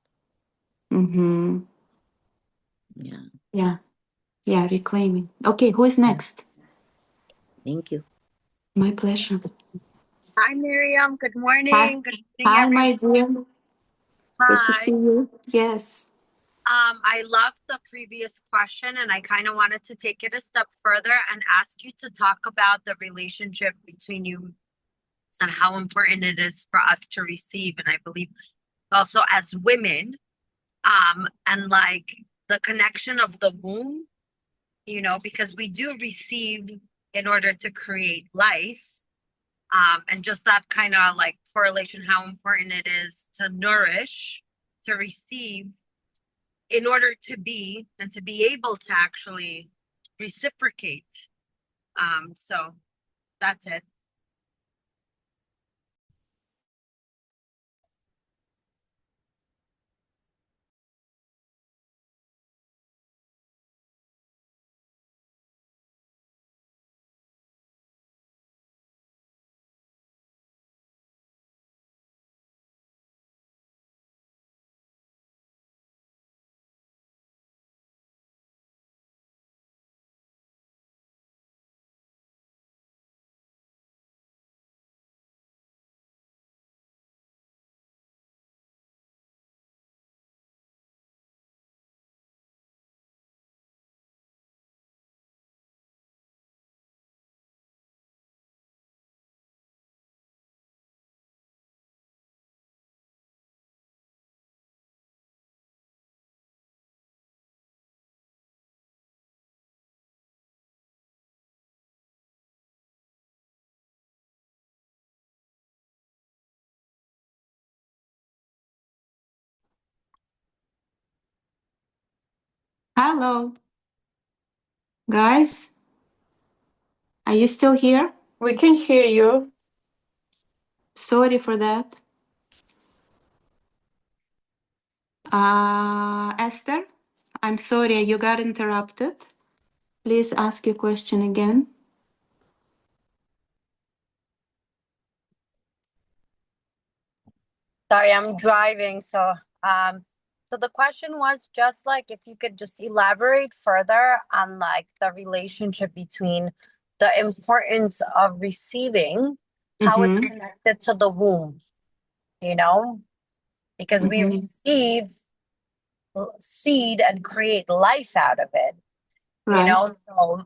Speaker 2: Mm-hmm.
Speaker 4: Yeah.
Speaker 2: Yeah. Yeah, reclaiming. Okay, who is next?
Speaker 4: Thank you.
Speaker 2: My pleasure.
Speaker 5: Hi, Miriam. Good morning.
Speaker 2: Hi.
Speaker 5: Good morning,
Speaker 2: Hi,
Speaker 5: everyone.
Speaker 2: my dear. Good to
Speaker 5: Hi.
Speaker 2: see you. Yes.
Speaker 5: I loved the previous question, and I kind of wanted to take it a step further and ask you to talk about the relationship between you and how important it is for us to receive. And I believe also as women, and like the connection of the womb, because we do receive in order to create life. And just that kind of like correlation, how important it is to nourish, to receive in order to be and to be able to actually reciprocate. So that's it.
Speaker 2: Hello. Guys, are you still here?
Speaker 3: We can hear you.
Speaker 2: Sorry for that. Esther, I'm sorry you got interrupted. Please ask your question again.
Speaker 5: Sorry, I'm driving. So the question was just like if you could just elaborate further on like the relationship between the importance of receiving, how it's connected to the womb, because we receive seed and create life out of it,
Speaker 2: Right.
Speaker 5: So,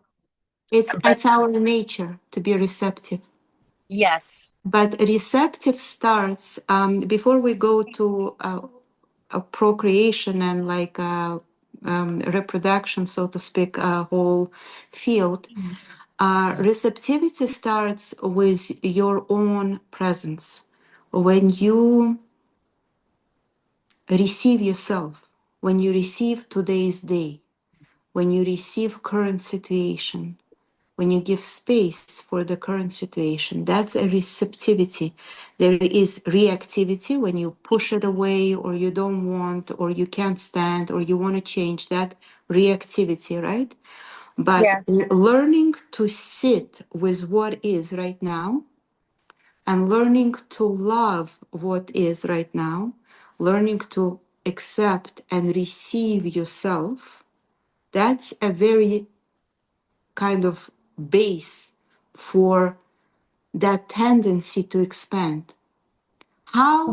Speaker 2: It's our nature to be receptive.
Speaker 5: yes.
Speaker 2: But receptive starts before we go to a procreation and like reproduction, so to speak, a whole field. Receptivity starts with your own presence. When you receive yourself, when you receive today's day, when you receive current situation, when you give space for the current situation, that's a receptivity. There is reactivity when you push it away or you don't want or you can't stand or you want to change that reactivity, right? But
Speaker 5: Yes.
Speaker 2: learning to sit with what is right now and learning to love what is right now, learning to accept and receive yourself, that's a very kind of base for that tendency to expand.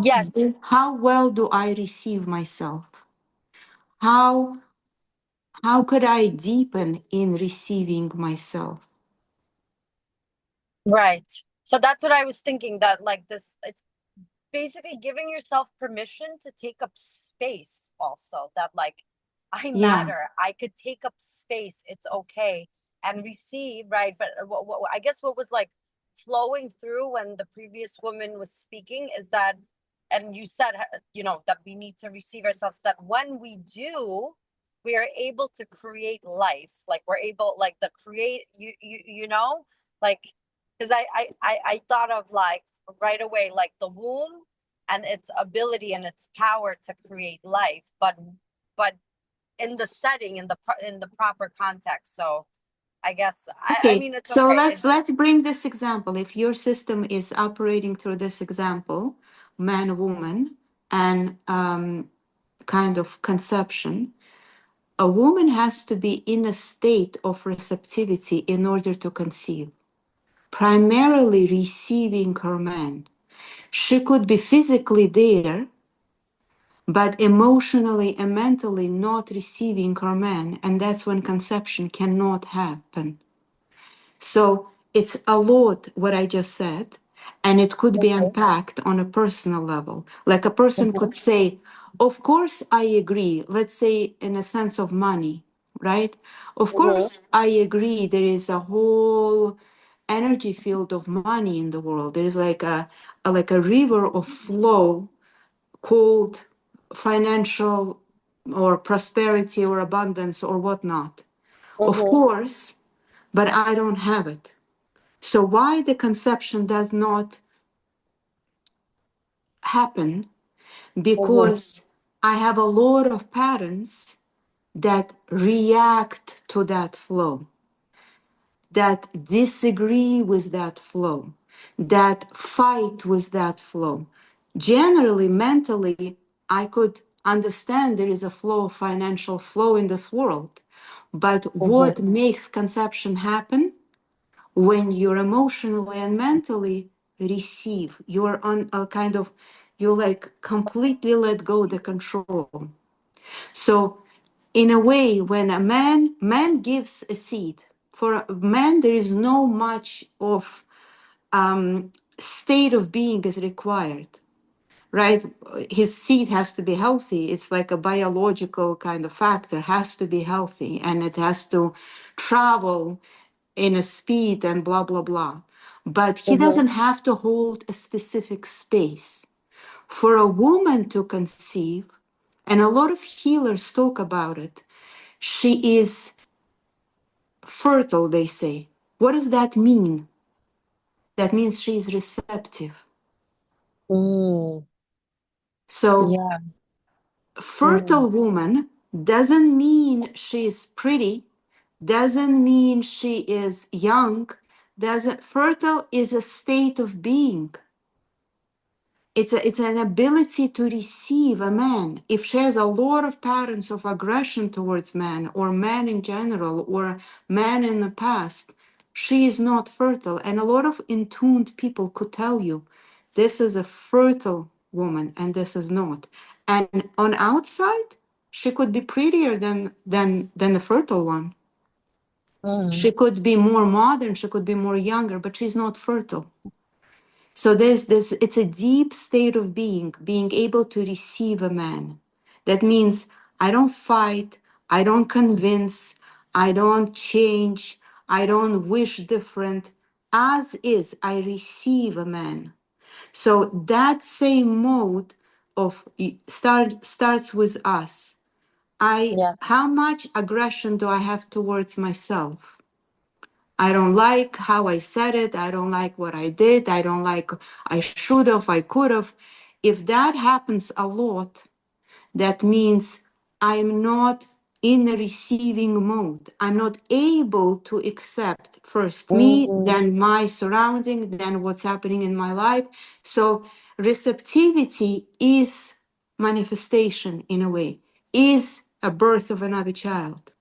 Speaker 5: Yes.
Speaker 2: How well do I receive myself? How could I deepen in receiving myself?
Speaker 5: Right. So that's what I was thinking, that like this, it's basically giving yourself permission to take up space also, that like I
Speaker 2: Yeah.
Speaker 5: matter, I could take up space, it's okay, and receive, right? But I guess what was like flowing through when the previous woman was speaking is that, and you said, that we need to receive ourselves, that when we do, we are able to create life. Like we're able, like the create, you know, like, because I thought of like right away, like the womb and its ability and its power to create life, but in the setting, in the proper context. So I guess I
Speaker 2: Okay,
Speaker 5: mean it's
Speaker 2: so
Speaker 5: okay.
Speaker 2: let's bring this example. If your system is operating through this example, man, woman, and kind of conception, a woman has to be in a state of receptivity in order to conceive, primarily receiving her man. She could be physically there, but emotionally and mentally not receiving her man, and that's when conception cannot happen. So it's a lot what I just said, and it could be
Speaker 5: Okay.
Speaker 2: unpacked on a personal level. Like a person could say, of course, I agree. Let's say in a sense of money, right? Of course, I agree. There is a whole energy field of money in the world. There is like a river of flow called financial or prosperity or abundance or whatnot. Of course, but I don't have it. So why the conception does not happen? Because I have a lot of patterns that react to that flow, that disagree with that flow, that fight with that flow. Generally, mentally, I could understand there is a flow of financial flow in this world. But what makes conception happen? When you're emotionally and mentally receive, you're on a kind of, you like completely let go the control. So in a way, when a man gives a seed, for a man there is no much of state of being is required, right? His seed has to be healthy. It's like a biological kind of factor, has to be healthy, and it has to travel in a speed and blah blah blah. But he doesn't have to hold a specific space. For a woman to conceive, and a lot of healers talk about it, she is fertile, they say. What does that mean? That means she is receptive.
Speaker 5: Mm,
Speaker 2: So
Speaker 5: yeah.
Speaker 2: fertile woman doesn't mean she is pretty, doesn't mean she is young, doesn't fertile is a state of being. It's an ability to receive a man. If she has a lot of patterns of aggression towards men or men in general or men in the past, she is not fertile. And a lot of intuned people could tell you this is a fertile woman and this is not. And on outside, she could be prettier than the fertile one. She could be more modern, she could be more younger, but she's not fertile. So there's this, it's a deep state of being able to receive a man. That means I don't fight, I don't convince, I don't change, I don't wish different. As is, I receive a man. So that same mode of starts with us.
Speaker 5: Yeah.
Speaker 2: How much aggression do I have towards myself? I don't like how I said it. I don't like what I did. I don't like, I should have, I could have. If that happens a lot, that means I'm not in the receiving mode. I'm not able to accept first me, then my surrounding, then what's happening in my life. So receptivity is manifestation in a way, is a birth of another child.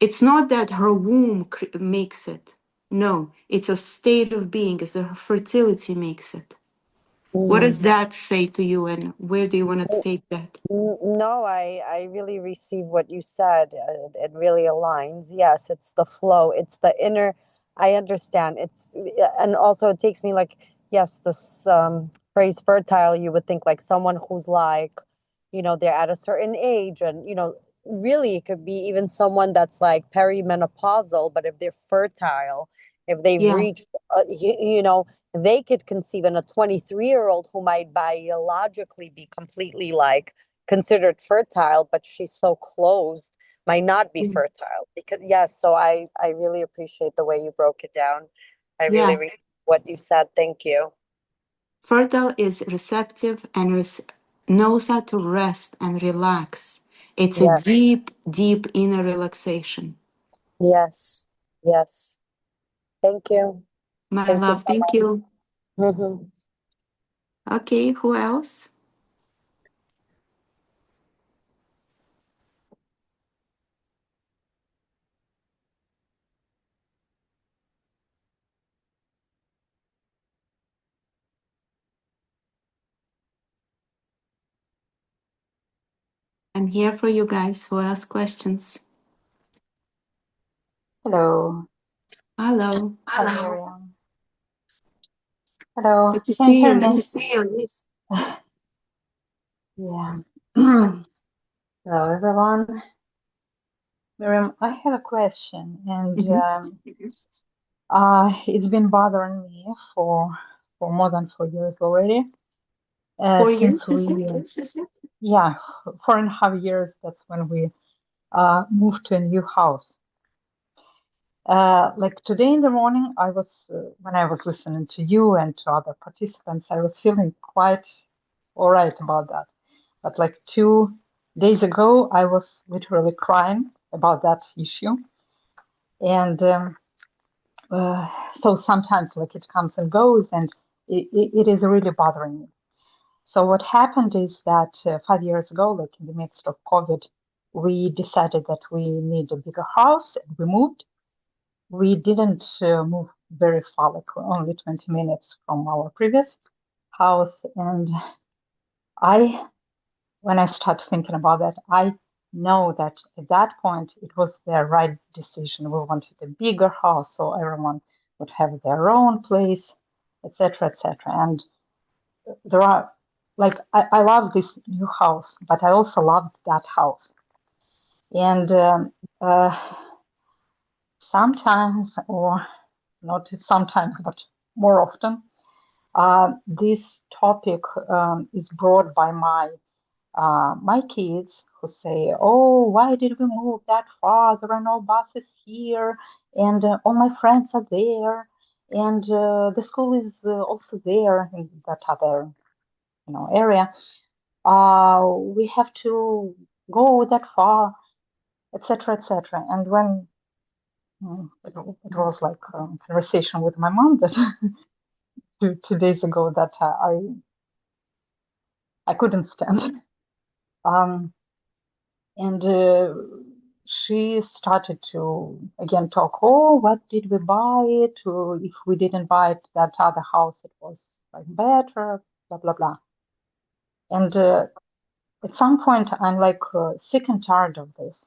Speaker 2: It's not that her womb makes it. No, it's a state of being, it's her fertility makes it. What does that say to you, and where do you want to take that?
Speaker 5: No, I really receive what you said. It really aligns. Yes, it's the flow. It's the inner. I understand. It's and also it takes me like yes, this phrase fertile. You would think like someone who's like, they're at a certain age, and really it could be even someone that's like perimenopausal. But if they're fertile, if they've
Speaker 2: Yeah,
Speaker 5: reached, they could conceive in a 23-year-old who might biologically be completely like considered fertile, but she's so closed might not be fertile. Because yes, so I really appreciate the way you broke it down. I really
Speaker 2: Yeah.
Speaker 5: what you said. Thank you.
Speaker 2: Fertile is receptive and knows how to rest and relax. It's a
Speaker 5: Yes,
Speaker 2: deep, deep inner relaxation.
Speaker 5: yes, yes. Thank you.
Speaker 2: My
Speaker 5: Thank you
Speaker 2: love,
Speaker 5: so
Speaker 2: thank you.
Speaker 5: much. Mhm.
Speaker 2: Okay, who else? I'm here for you guys who ask questions.
Speaker 6: Hello.
Speaker 2: Hello.
Speaker 6: Hi, Miriam. Hello.
Speaker 2: Good to
Speaker 6: Can you
Speaker 2: see
Speaker 6: hear
Speaker 2: you,
Speaker 6: me?
Speaker 2: Liz.
Speaker 6: Yeah. Hello, everyone. Miriam, I have a question, and
Speaker 2: Mhm.
Speaker 6: it's been bothering me for more than 4 years already.
Speaker 2: 4 years,
Speaker 6: Since
Speaker 2: you said?
Speaker 6: yeah, 4.5 years. That's when we moved to a new house. Like today in the morning, when I was listening to you and to other participants, I was feeling quite all right about that. But like 2 days ago, I was literally crying about that issue. And uh, so sometimes like it comes and goes, and it is really bothering me. So what happened is that 5 years ago, like in the midst of COVID, we decided that we need a bigger house and we moved. We didn't move very far, like only 20 minutes from our previous house. And I when I start thinking about that, I know that at that point it was the right decision. We wanted a bigger house so everyone would have their own place, etc., etc. And there are like I love this new house, but I also love that house. And uh, sometimes, or not sometimes, but more often, this topic is brought by my kids who say, "Oh, why did we move that far? There are no buses here, and all my friends are there, and the school is also there in that other, area. We have to go that far, etc., etc." And when it was like a conversation with my mom that 2 days ago that I couldn't stand. Um, And she started to again talk, oh, what did we buy it? If we didn't buy it, that other house, it was like better, blah, blah, blah. And at some point, I'm like sick and tired of this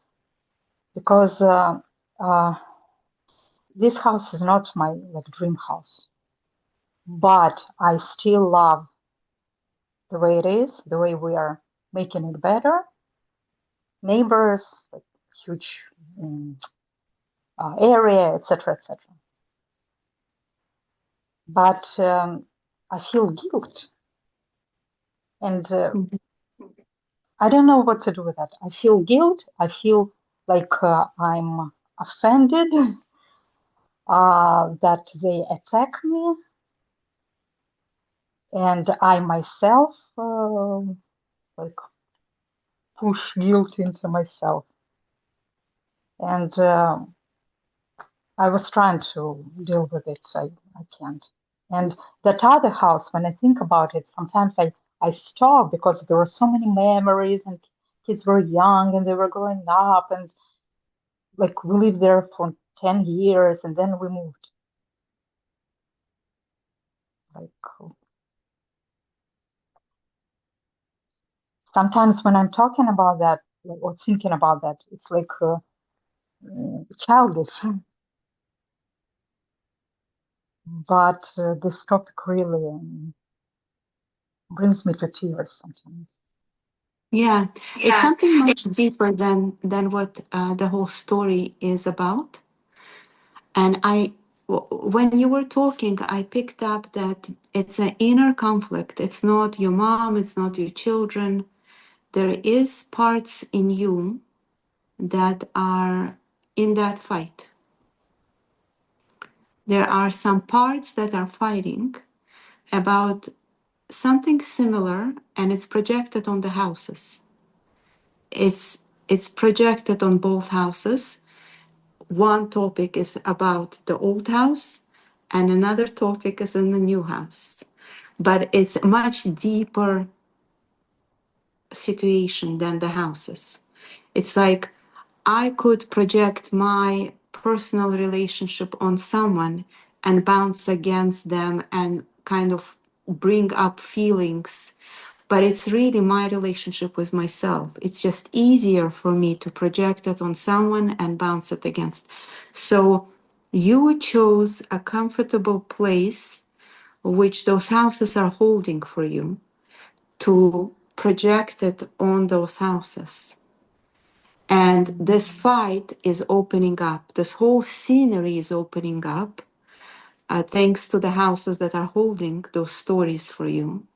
Speaker 6: because uh, this house is not my like dream house, but I still love the way it is, the way we are making it better. Neighbors, like huge area, etc., etc. But I feel guilt, and
Speaker 2: Mhm.
Speaker 6: I don't know what to do with that. I feel guilt. I feel like I'm offended that they attack me, and I myself like push guilt into myself. And I was trying to deal with it. I can't. And that other house, when I think about it, sometimes I stop because there were so many memories and kids were young and they were growing up and like we lived there for 10 years and then we moved. Like sometimes when I'm talking about that like, or thinking about that, it's like childish. But this topic really brings me to tears sometimes.
Speaker 2: Yeah, it's something much deeper than what the whole story is about. And when you were talking, I picked up that it's an inner conflict. It's not your mom, it's not your children. There is parts in you that are in that fight. There are some parts that are fighting about something similar, and it's projected on the houses. It's projected on both houses. One topic is about the old house, and another topic is in the new house. But it's a much deeper situation than the houses. It's like I could project my personal relationship on someone and bounce against them and kind of bring up feelings, but it's really my relationship with myself. It's just easier for me to project it on someone and bounce it against. So you chose a comfortable place which those houses are holding for you to project it on those houses. And this fight is opening up. This whole scenery is opening up, thanks to the houses that are holding those stories for you.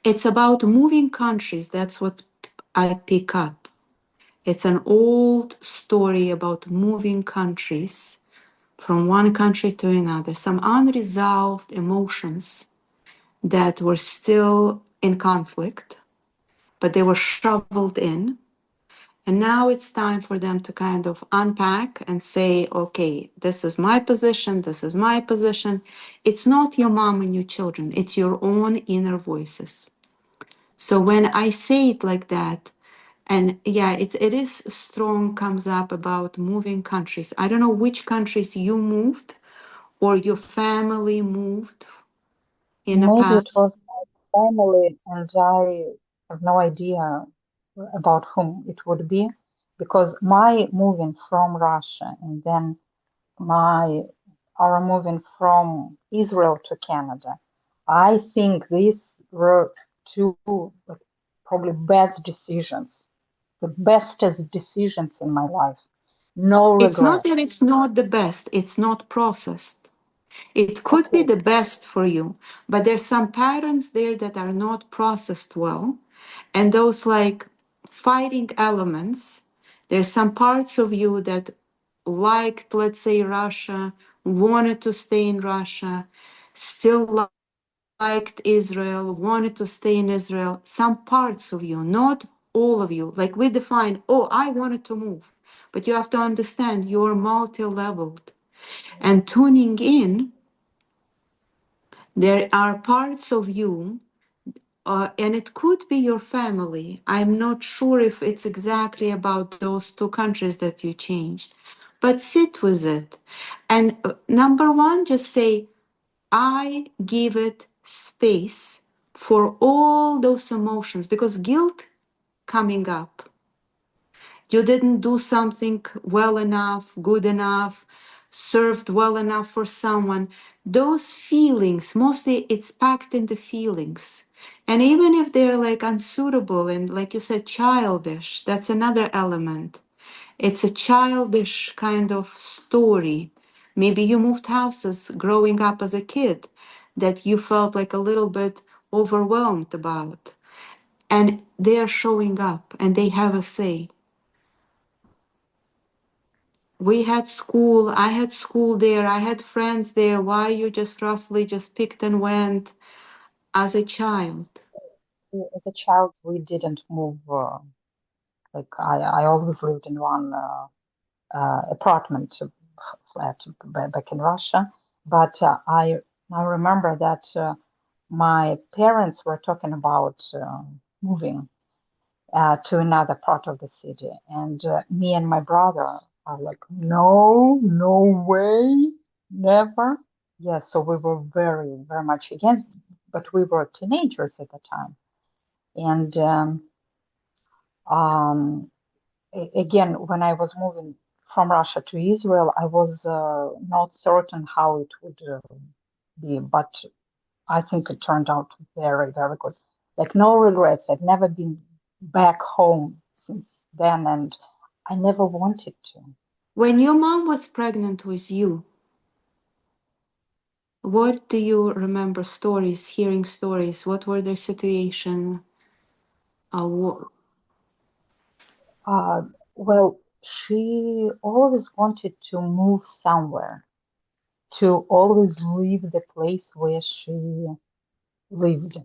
Speaker 2: It's about moving countries. That's what I pick up. It's an old story about moving countries from one country to another, some unresolved emotions that were still in conflict, but they were shoveled in. And now it's time for them to kind of unpack and say, okay, this is my position, this is my position. It's not your mom and your children, it's your own inner voices. So when I say it like that, and yeah, it is strong, comes up about moving countries. I don't know which countries you moved or your family moved in the
Speaker 6: Maybe it
Speaker 2: past.
Speaker 6: was my family, and I have no idea about whom it would be, because my moving from Russia and then my our moving from Israel to Canada, I think these were two like, probably bad decisions, the bestest decisions in my life. No
Speaker 2: It's not
Speaker 6: regret.
Speaker 2: that it's not the best, it's not processed. It could be
Speaker 6: Okay,
Speaker 2: the best for you, but there's some patterns there that are not processed well. And those like fighting elements, there's some parts of you that liked, let's say, Russia, wanted to stay in Russia, still liked Israel, wanted to stay in Israel. Some parts of you, not all of you. Like we define, oh, I wanted to move. But you have to understand you're multi leveled. And tuning in, there are parts of you, and it could be your family. I'm not sure if it's exactly about those two countries that you changed, but sit with it. And number one, just say, I give it space for all those emotions because guilt coming up. You didn't do something well enough, good enough, served well enough for someone. Those feelings, mostly it's packed in the feelings. And even if they're like unsuitable and, like you said, childish, that's another element. It's a childish kind of story. Maybe you moved houses growing up as a kid that you felt like a little bit overwhelmed about. And they are showing up and they have a say. We had school, I had school there, I had friends there. Why you just roughly just picked and went as a child?
Speaker 6: as a child, we didn't move. Like I always lived in one apartment flat back in Russia, but I remember that my parents were talking about moving to another part of the city, and me and my brother are like, no, no way, never. Yes, so we were very much against, but we were teenagers at the time, and um, again, when I was moving from Russia to Israel, I was not certain how it would be, but I think it turned out very good. Like no regrets. I've never been back home since then, and I never wanted to.
Speaker 2: When your mom was pregnant with you, what do you remember stories, hearing stories? What were their situation? Uh, wha-
Speaker 6: Uh, Well, she always wanted to move somewhere, to always leave the place where she lived.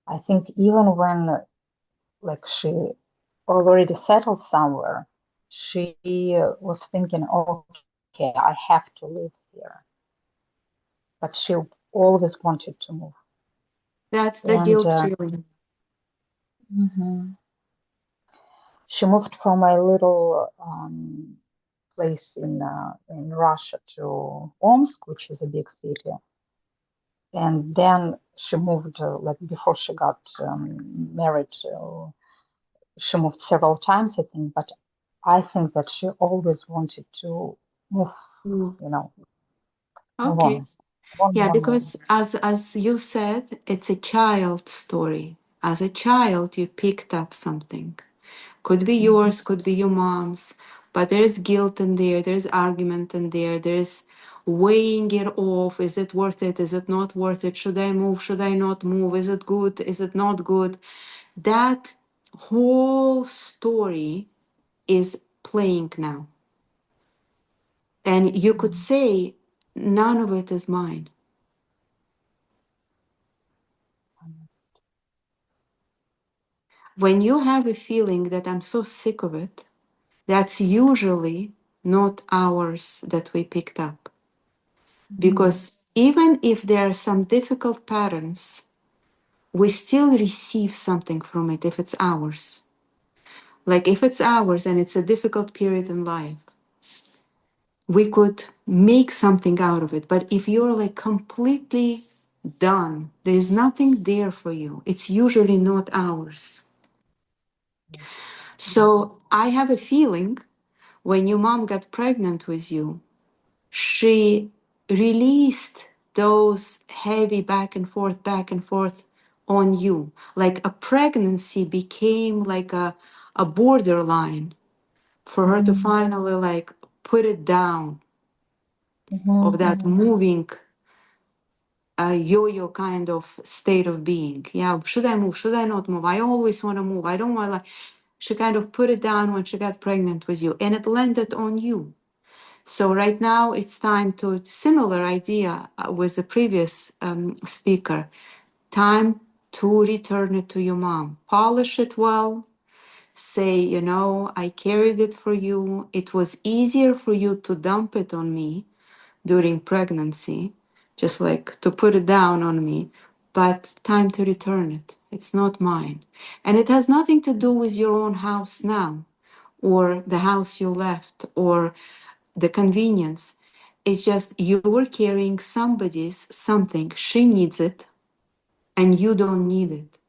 Speaker 6: I think even when like she already settled somewhere, she was thinking, okay, I have to live here. But she always wanted to move.
Speaker 2: That's the
Speaker 6: And
Speaker 2: guilt feeling.
Speaker 6: mhm. She moved from a little place in Russia to Omsk, which is a big city. And then she moved, like before she got married, she moved several times, I think. But I think that she always wanted to move,
Speaker 2: Mm.
Speaker 6: you know, move
Speaker 2: Okay.
Speaker 6: on, one,
Speaker 2: Yeah,
Speaker 6: one more.
Speaker 2: because as you said, it's a child story. As a child, you picked up something. Could be
Speaker 6: Mhm,
Speaker 2: yours, could be your mom's, but there's guilt in there, there's argument in there, there's weighing it off. Is it worth it? Is it not worth it? Should I move? Should I not move? Is it good? Is it not good? That whole story is playing now. And you could
Speaker 6: mhm,
Speaker 2: say, none of it is mine. When you have a feeling that I'm so sick of it, that's usually not ours that we picked up.
Speaker 6: mhm,
Speaker 2: Because even if there are some difficult patterns, we still receive something from it if it's ours. Like if it's ours and it's a difficult period in life, we could make something out of it. But if you're like completely done, there is nothing there for you, it's usually not ours. So I have a feeling when your mom got pregnant with you, she released those heavy back and forth on you. Like a pregnancy became like a borderline for her to
Speaker 6: mhm,
Speaker 2: finally like put it down
Speaker 6: mhm,
Speaker 2: of that
Speaker 6: mhm,
Speaker 2: moving yo-yo kind of state of being. Yeah, should I move? Should I not move? I always want to move. I don't want to. She kind of put it down when she got pregnant with you, and it landed on you. So right now it's time to similar idea with the previous speaker. Time to return it to your mom. Polish it well. Say, you know, I carried it for you. It was easier for you to dump it on me during pregnancy, just like to put it down on me. But time to return it. It's not mine. And it has nothing to do with your own house now, or the house you left, or the convenience. It's just you were carrying somebody's something. She needs it and you don't need it.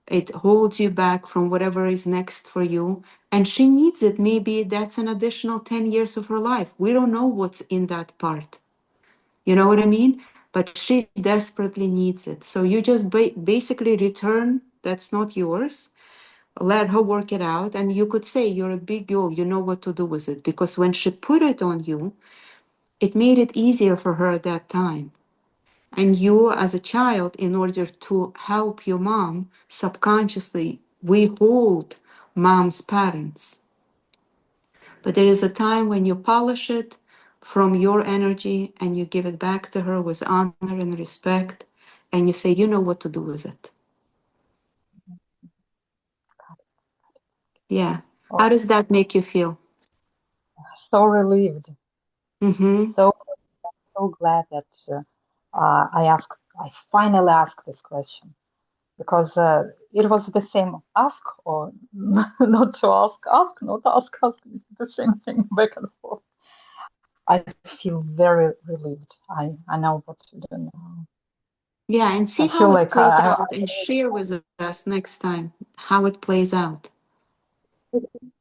Speaker 2: It holds you back from whatever is next for you. And she needs it. Maybe that's an additional 10 years of her life. We don't know what's in that part. You know what I mean? But she desperately needs it. So you just basically return that's not yours, let her work it out. And you could say, you're a big girl, you know what to do with it. Because when she put it on you, it made it easier for her at that time. And you, as a child, in order to help your mom, subconsciously, we hold mom's patterns. But there is a time when you polish it from your energy and you give it back to her with honor and respect. And you say, you know what to do with it. Yeah.
Speaker 6: oh,
Speaker 2: How does that make you feel?
Speaker 6: so relieved,
Speaker 2: Mm-hmm.
Speaker 6: so so glad that I finally asked this question because it was the same ask or not to ask, ask, not ask, ask, the same thing back and forth. I feel very relieved. I know what to do now.
Speaker 2: Yeah. And
Speaker 6: I
Speaker 2: see
Speaker 6: feel
Speaker 2: how it
Speaker 6: like
Speaker 2: plays out and share with us next time how it plays out.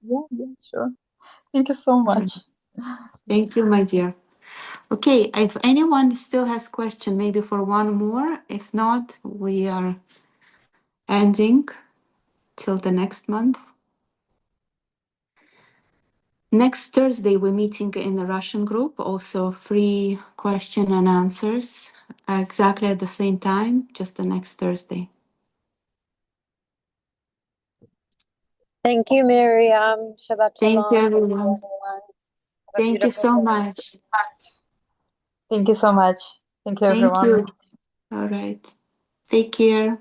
Speaker 6: yeah, yeah, sure. Thank you so
Speaker 2: All
Speaker 6: much.
Speaker 2: right. Thank you, my dear. Okay, if anyone still has question, maybe for one more. If not, we are ending till the next month. Next Thursday, we're meeting in the Russian group, also free question and answers, exactly at the same time, just the next Thursday.
Speaker 5: Thank you, Miriam. Shabbat
Speaker 2: Thank you,
Speaker 5: shalom.
Speaker 2: everyone.
Speaker 5: Everyone. Have a
Speaker 2: Thank you
Speaker 5: beautiful
Speaker 2: so
Speaker 5: day.
Speaker 2: much.
Speaker 6: Thank you so much. Thank you,
Speaker 2: Thank
Speaker 6: everyone.
Speaker 2: you. All right. Take care.